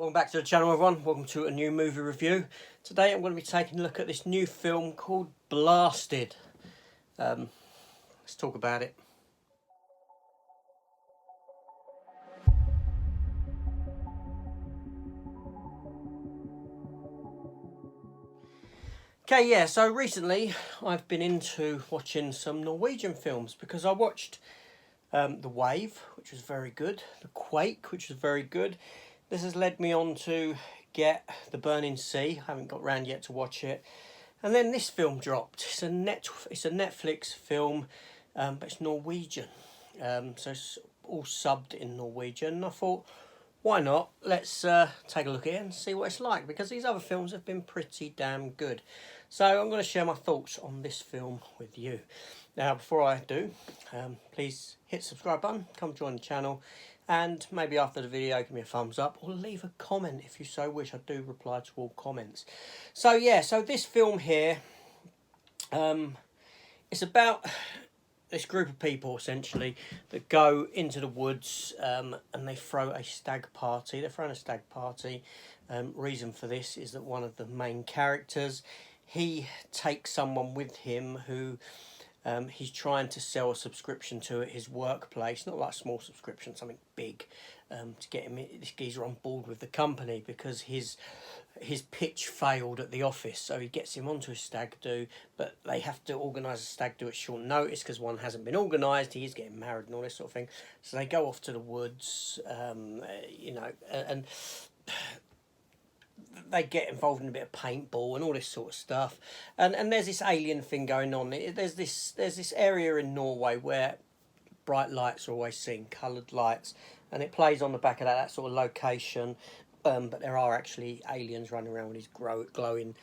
Welcome back to the channel, everyone. Welcome to a new movie review. Today I'm going to be taking a look at this new film called Blasted. Let's talk about it. Okay, yeah, so recently I've been into watching some Norwegian films because I watched The Wave, which was very good, The Quake, which was very good. This has led me on to get The Burning Sea. I haven't got round yet to watch it. And then this film dropped. It's a Netflix film, but it's Norwegian. So it's all subbed in Norwegian. And I thought, why not? Let's take a look at it and see what it's like, because these other films have been pretty damn good. So I'm going to share my thoughts on this film with you. Now, before I do, please hit the subscribe button, come join the channel, and maybe after the video give me a thumbs up or leave a comment if you so wish. I do reply to all comments. So yeah, so this film here, it's about this group of people essentially that go into the woods and they throw a stag party. They're throwing a stag party. Reason for this is that one of the main characters, he takes someone with him who he's trying to sell a subscription to at his workplace, not like a small subscription, something big, to get him, this geezer, on board with the company, because his pitch failed at the office. So he gets him onto a stag do, but they have to organise a stag do at short notice because one hasn't been organised. He is getting married and all this sort of thing. So they go off to the woods, and they get involved in a bit of paintball and all this sort of stuff, and there's this alien thing going on. There's this area in Norway where bright lights are always seen, coloured lights, and it plays on the back of that sort of location. But there are actually aliens running around with these glowing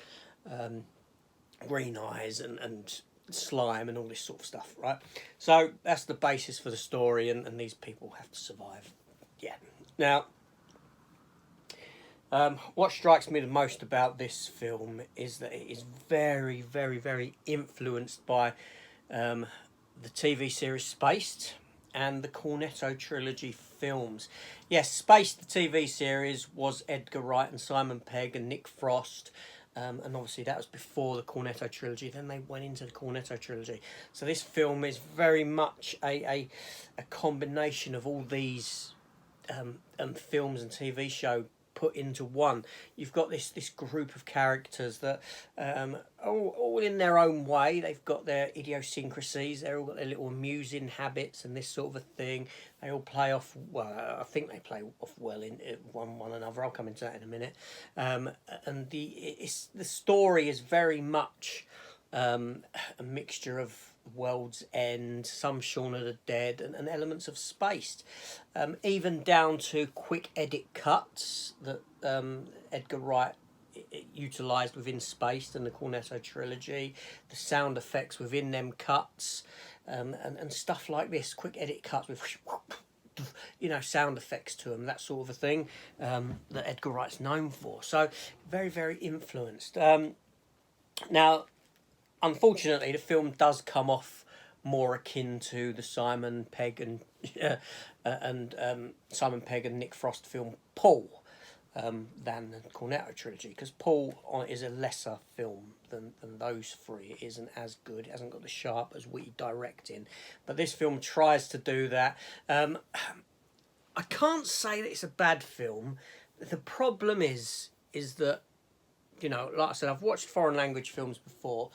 green eyes and slime and all this sort of stuff, right? So that's the basis for the story, and these people have to survive. Yeah. Now, what strikes me the most about this film is that it is very, very, very influenced by the TV series Spaced and the Cornetto trilogy films. Yes, Spaced, the TV series, was Edgar Wright and Simon Pegg and Nick Frost. And obviously that was before the Cornetto trilogy. Then they went into the Cornetto trilogy. So this film is very much a combination of all these films and TV show put into one. You've got this group of characters that all in their own way. They've got their idiosyncrasies. They've all got their little amusing habits and this sort of a thing. They all play off well. I think they play off well in one another. I'll come into that in a minute. And the story is very much a mixture of World's End, some Shaun of the Dead, and elements of Spaced, even down to quick edit cuts that Edgar Wright utilised within Spaced and the Cornetto trilogy, the sound effects within them cuts, and stuff like this, quick edit cuts with sound effects to them, that sort of a thing, that Edgar Wright's known for. So very, very influenced. Now, unfortunately, the film does come off more akin to the Simon Pegg and Simon Pegg and Nick Frost film Paul than the Cornetto trilogy, because Paul is a lesser film than those three. It isn't as good. It hasn't got the sharp as witty directing, but this film tries to do that. I can't say that it's a bad film. The problem is that, like I said, I've watched foreign language films before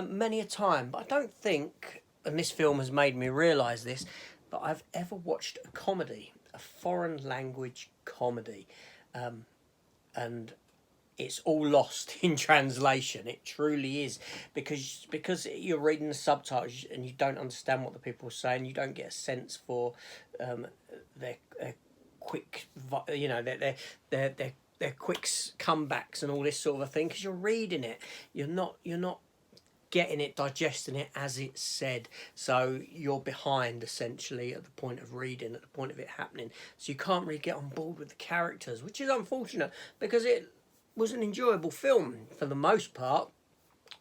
many a time, but I don't think, and this film has made me realise this, that I've ever watched a comedy, a foreign language comedy, and it's all lost in translation. It truly is, because you're reading the subtitles and you don't understand what the people are saying. You don't get a sense for their quick, their quick comebacks and all this sort of a thing, because you're reading it. You're not getting it, digesting it as it's said. So you're behind essentially at the point of reading, at the point of it happening. So you can't really get on board with the characters, which is unfortunate, because it was an enjoyable film for the most part.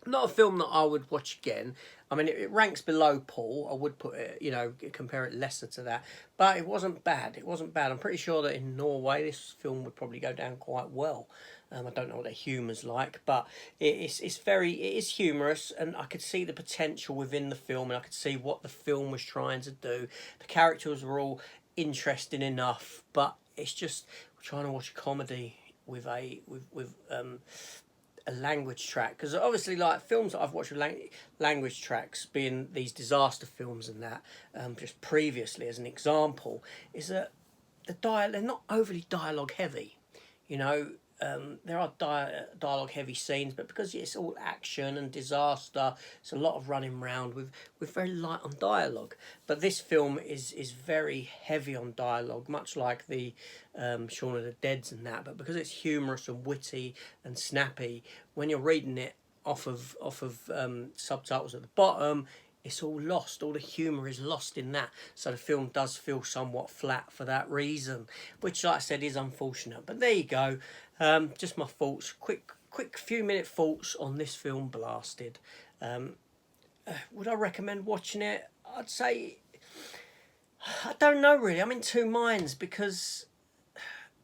Not a film that I would watch again. I mean, it ranks below Paul. I would put it, you know, compare it lesser to that. But it wasn't bad. It wasn't bad. I'm pretty sure that in Norway this film would probably go down quite well. I don't know what their humour's like, but it is humorous, and I could see the potential within the film, and I could see what the film was trying to do. The characters were all interesting enough, but it's just we're trying to watch a comedy with a language track, because obviously, like, films that I've watched with language tracks, being these disaster films and that, just previously as an example, is that they're not overly dialogue heavy, you know. There are dialogue heavy scenes, but because it's all action and disaster, it's a lot of running around with very light on dialogue. But this film is very heavy on dialogue, much like the Shaun of the Dead's and that. But because it's humorous and witty and snappy, when you're reading it off of subtitles at the bottom, it's all lost. All the humour is lost in that. So the film does feel somewhat flat for that reason, which, like I said, is unfortunate. But there you go. Just my thoughts. Quick few minute thoughts on this film, Blasted. Would I recommend watching it? I'd say I don't know really. I'm in two minds because of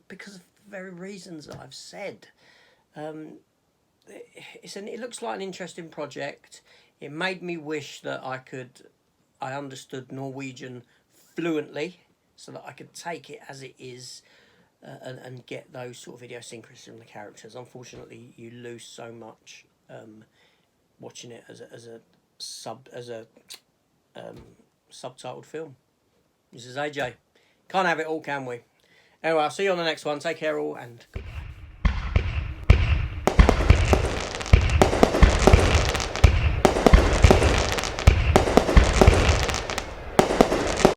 the very reasons that I've said. It looks like an interesting project. It made me wish that I understood Norwegian fluently, so that I could take it as it is, and get those sort of idiosyncrasies from the characters. Unfortunately, you lose so much watching it as a subtitled film. This is AJ. Can't have it all, can we? Anyway, I'll see you on the next one. Take care all, and goodbye.